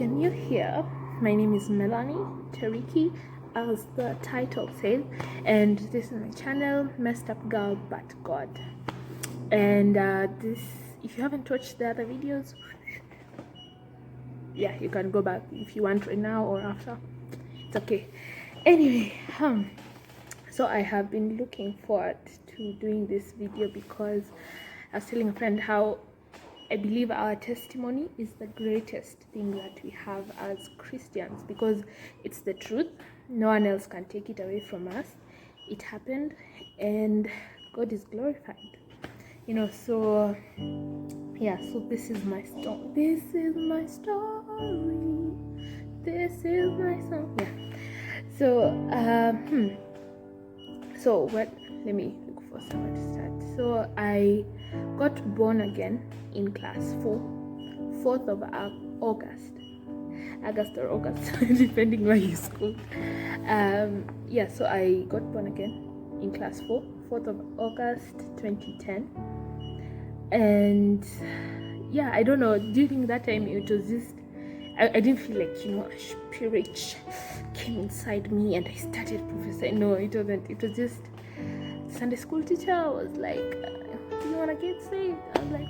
if you're new here, my name is Melanie Tariki, as the title says, and this is my channel, Messed Up Girl But God. And this, if you haven't watched the other videos, yeah, you can go back if you want right now or after. It's okay. Anyway, so I have been looking forward to doing this video because I was telling a friend how I believe our testimony is the greatest thing that we have as Christians, because it's the truth. No one else can take it away from us. It happened and God is glorified. You know, so yeah, so this is my story. This is my story. This is my song. Yeah. So what, let me look for somewhere to start. So I got born again in class 4th of August or August, depending where you school. Yeah, so I got born again in class 4th of August 2010. And yeah, I don't know, during that time it was just, I didn't feel like, you know, a spirit came inside me and I started prophesying. No, it wasn't. It was just Sunday school teacher was like, do you want to get saved? I was like,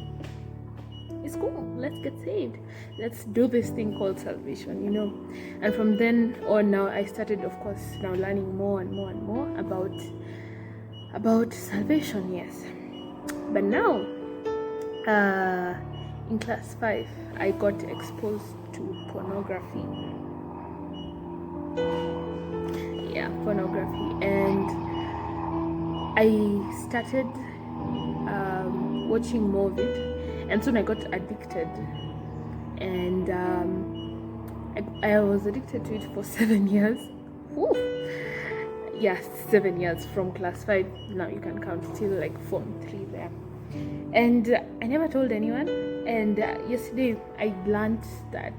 it's cool, let's get saved, let's do this thing called salvation, you know. And from then on, now I started, of course, now learning more and more and more about salvation. Yes, but now in class 5 I got exposed to pornography. Yeah, pornography. And I started watching more of it, and soon I got addicted, and I was addicted to it for 7 years. Woo! Yeah, 7 years, from class 5, now you can count till like form 3 there. And I never told anyone. And yesterday I learned that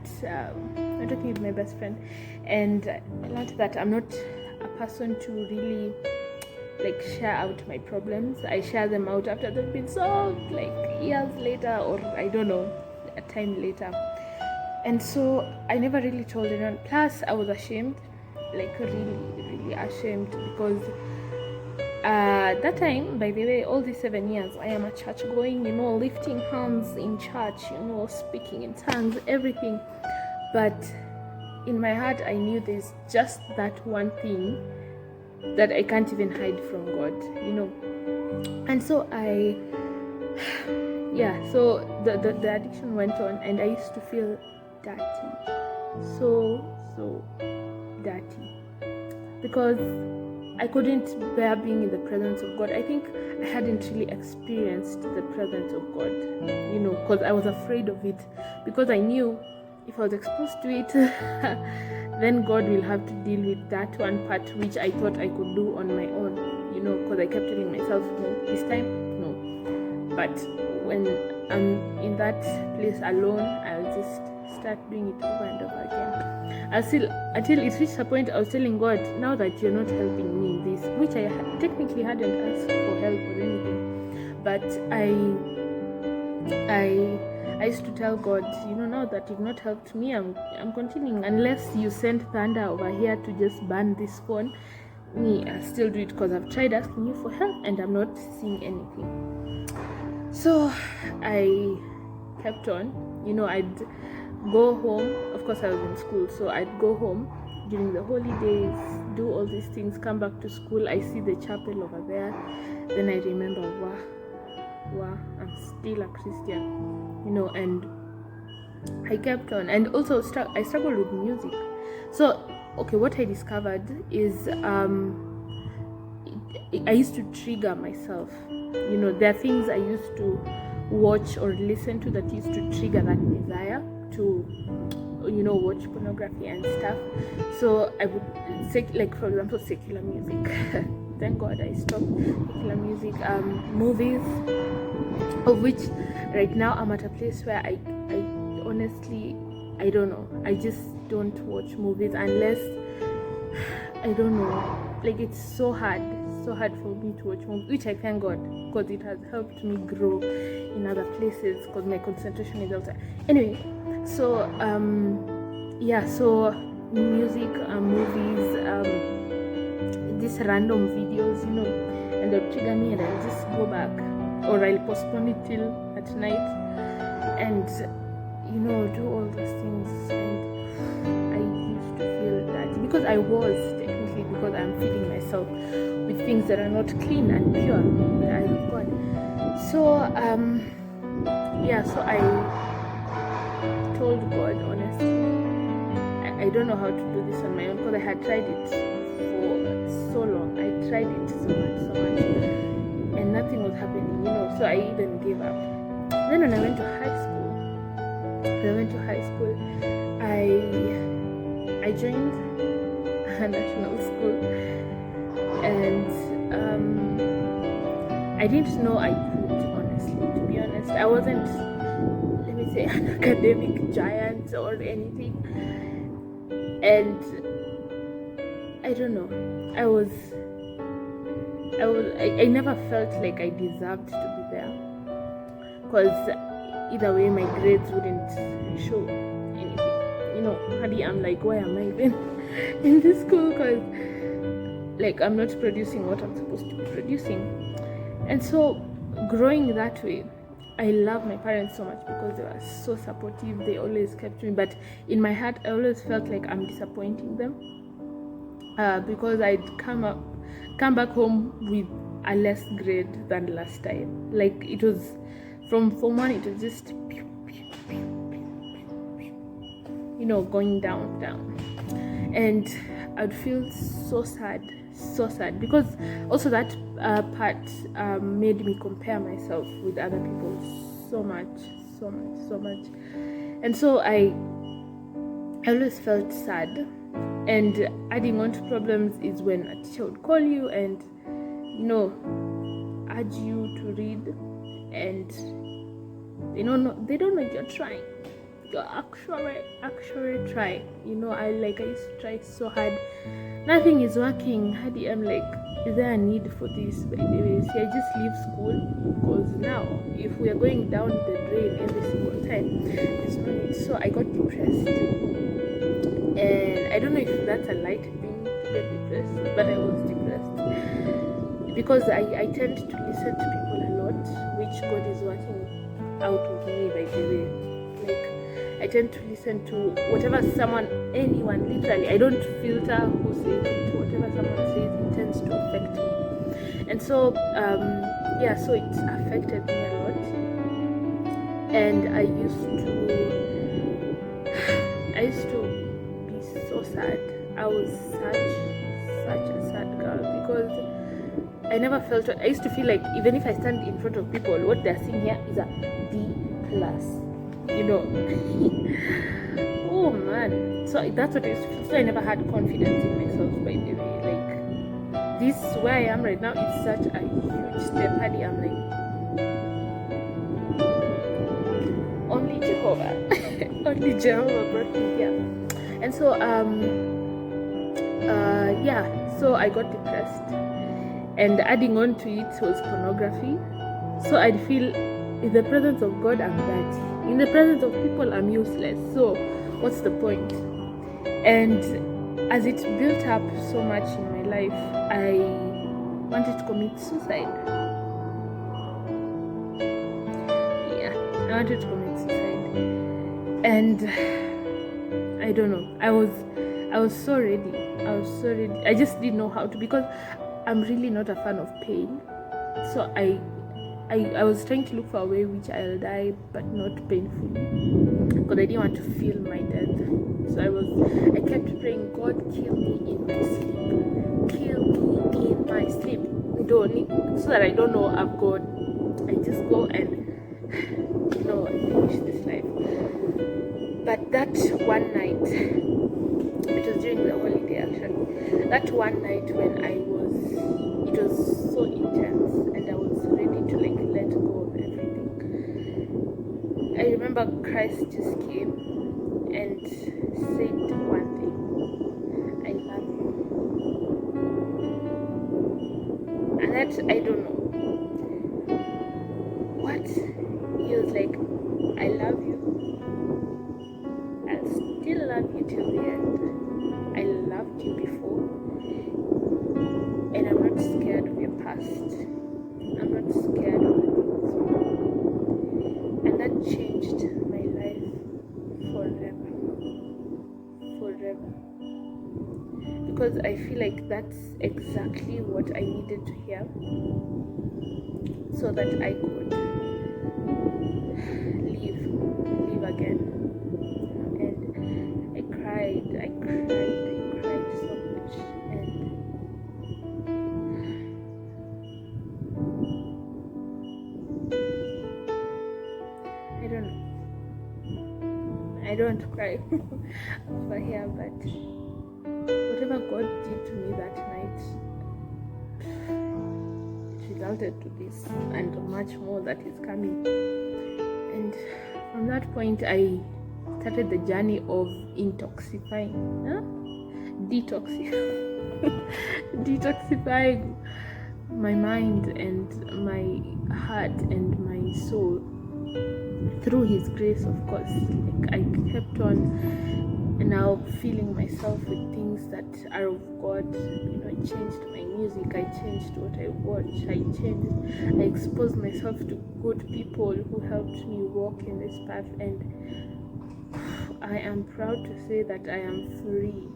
I'm talking with my best friend, and I learned that I'm not a person to really like share out my problems. I share them out after they've been solved, like years later, or I don't know, a time later. And so I never really told anyone. Plus I was ashamed, like really ashamed, because that time, by the way, all these 7 years I am a church going, you know, lifting hands in church, you know, speaking in tongues, everything. But in my heart I knew there's just that one thing that I can't even hide from God, you know. And so so the addiction went on, and I used to feel dirty, so dirty, because I couldn't bear being in the presence of God. I think I hadn't really experienced the presence of God, you know, because I was afraid of it, because I knew if I was exposed to it, then God will have to deal with that one part which I thought I could do on my own, you know, because I kept telling myself, no, this time, no. But when I'm in that place alone, I'll just start doing it over and over again. Until it reached a point I was telling God, now that you're not helping me in this, which I technically hadn't asked for help or anything, but I used to tell God, you know, now that you've not helped me, I'm continuing. Unless you send thunder over here to just ban this phone, I'll still do it, because I've tried asking you for help and I'm not seeing anything. So I kept on, you know. I'd go home, of course I was in school, so I'd go home during the holidays, do all these things, come back to school, I see the chapel over there, then I remember, wow, I'm still a Christian, you know. And I kept on. And also I struggled with music. So okay, what I discovered is I used to trigger myself, you know. There are things I used to watch or listen to that used to trigger that desire to, you know, watch pornography and stuff. So I would like, for example, secular music. Thank God I stopped secular music. Movies, of which right now I'm at a place where I honestly, I don't know, I just don't watch movies unless, I don't know, like it's so hard for me to watch movies, which I thank God, because it has helped me grow in other places, because my concentration is outside. Anyway, so yeah, so music, movies, these random videos, and they'll trigger me, and I'll just go back, or I'll postpone it till at night, and do all those things. And I used to feel that because I was technically, because I'm feeding myself with things that are not clean and pure in the eyes of God. So so I told God honestly, I don't know how to do this on my own, because I had tried it for so long. I tried it so much, and nothing was happening, so I even gave up. Then when I went to high school, I joined a national school, and I didn't know I could, honestly, to be honest. I wasn't, let me say, an academic giant or anything, and I don't know, I never felt like I deserved to be there, because either way my grades wouldn't show anything. Hadi, I'm like, why am I even in this school? Because like I'm not producing what I'm supposed to be producing. And so growing that way, I love my parents so much because they were so supportive. They always kept me, but in my heart I always felt like I'm disappointing them, because I'd come back home with a less grade than last time. Like, it was from Form 1, it was just going down, and I'd feel so sad, because also that part made me compare myself with other people so much, and so I always felt sad. And adding on to problems is when a teacher would call you and urge you to read, and they don't know you're trying. You're actually trying. I used to try so hard. Nothing is working. Hadi, I'm like, is there a need for this? By the way, see, I just leave school, because now if we are going down the drain every single time, there's no need. So I got depressed, and I don't know if that's a light thing to get depressed, but I was depressed because I tend to listen to people a lot, which God is working out of me, by the way. Like, I tend to listen to whatever anyone, literally, I don't filter who says it. Whatever someone says, it tends to affect me. And so so it affected me a lot, and I used to be so sad. I was such a sad girl, because I never felt, I used to feel like even if I stand in front of people, what they're seeing here is a D+. Oh man, so that's what I used to feel. So I never had confidence in myself, by the way. Like, this where I am right now is such a huge step. Hadi, I'm like, only Jehovah only Jehovah brought me here. And so so I got depressed, and adding on to it was pornography. So I'd feel, in the presence of God I'm dirty, in the presence of people I'm useless, so what's the point? And as it built up so much in my life, I wanted to commit suicide. I wanted to commit suicide, and I don't know, I was so ready. I just didn't know how to, because I'm really not a fan of pain. So I was trying to look for a way which I'll die, but not painfully, because I didn't want to feel my death. So I kept praying, God, kill me in my sleep. Kill me in my sleep. So that I don't know I've gone. I just go and finish this life. But that one night, it was during the holiday actually. That one night when it was so intense, and I was ready to let go of everything. I remember Christ just came and said one thing: I love you. And that, I don't know what, he was like, I love you, I'll still love you till because I feel like that's exactly what I needed to hear, so that I could live again. And I cried so much, and I don't know. I don't cry over here, but whatever God did to me that night, it resulted to this and much more that is coming. And from that point, I started the journey of detoxifying my mind and my heart and my soul through His grace, of course. Like, I kept on now filling myself with things that are of God. I changed my music, I changed what I watch, I exposed myself to good people who helped me walk in this path, and I am proud to say that I am free.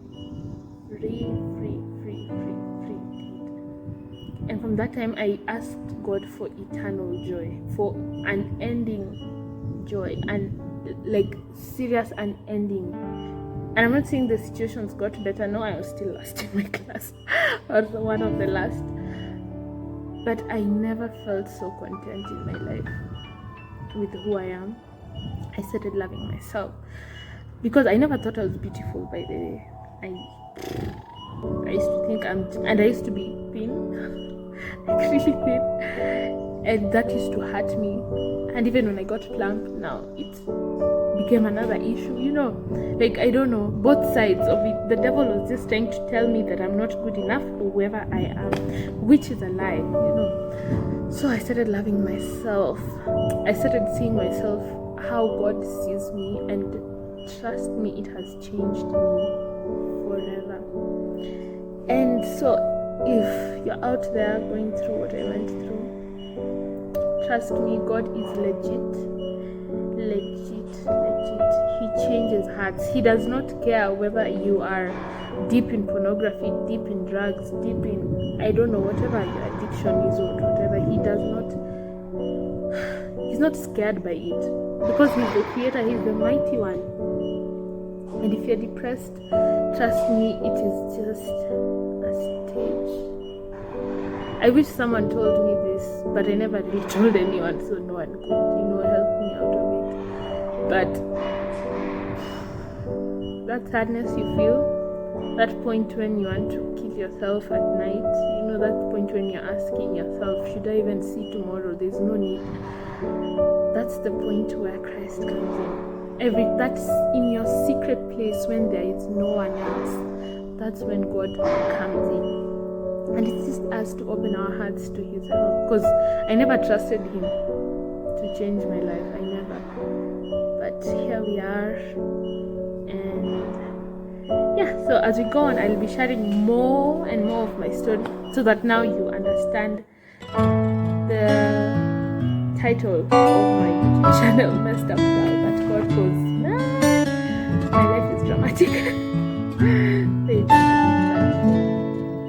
And from that time, I asked God for eternal joy, for unending joy, and like serious unending. And I'm not saying the situations got better. No, I was still last in my class. I was one of the last. But I never felt so content in my life with who I am. I started loving myself, because I never thought I was beautiful, by the way. I used to think and I used to be thin, like really thin, and that used to hurt me. And even when I got plump, now it became another issue, like, I don't know, both sides of it. The devil was just trying to tell me that I'm not good enough for whoever I am, which is a lie, So I started loving myself. I started seeing myself how God sees me, and trust me, it has changed me forever. And so if you're out there going through what I went through, trust me, God is legit. He changes hearts. He does not care whether you are deep in pornography, deep in drugs, deep in, I don't know, whatever your addiction is or whatever. He's not scared by it, because He's the creator, He's the mighty one. And if you're depressed, trust me, it is just a stage. I wish someone told me this, but I never really told anyone, so no one could, help me out of it. But that sadness you feel, that point when you want to kill yourself at night, that point when you're asking yourself, should I even see tomorrow? There's no need. That's the point where Christ comes in. That's in your secret place when there is no one else. That's when God comes in. And it's just us to open our hearts to His help, because I never trusted Him to change my life. I never. But here we are. And yeah, so as we go on, I'll be sharing more and more of my story, so that now you understand the title of my YouTube channel, Messed Up Girl, that God calls, my life is dramatic. Very dramatic.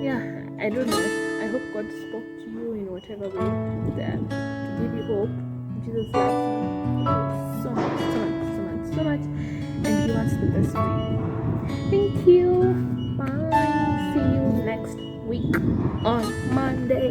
Yeah, I don't know. I hope God spoke to you in whatever way to give you hope. Jesus loves you so much, and He wants the best for you. Thank you. Bye. See you next week on Monday.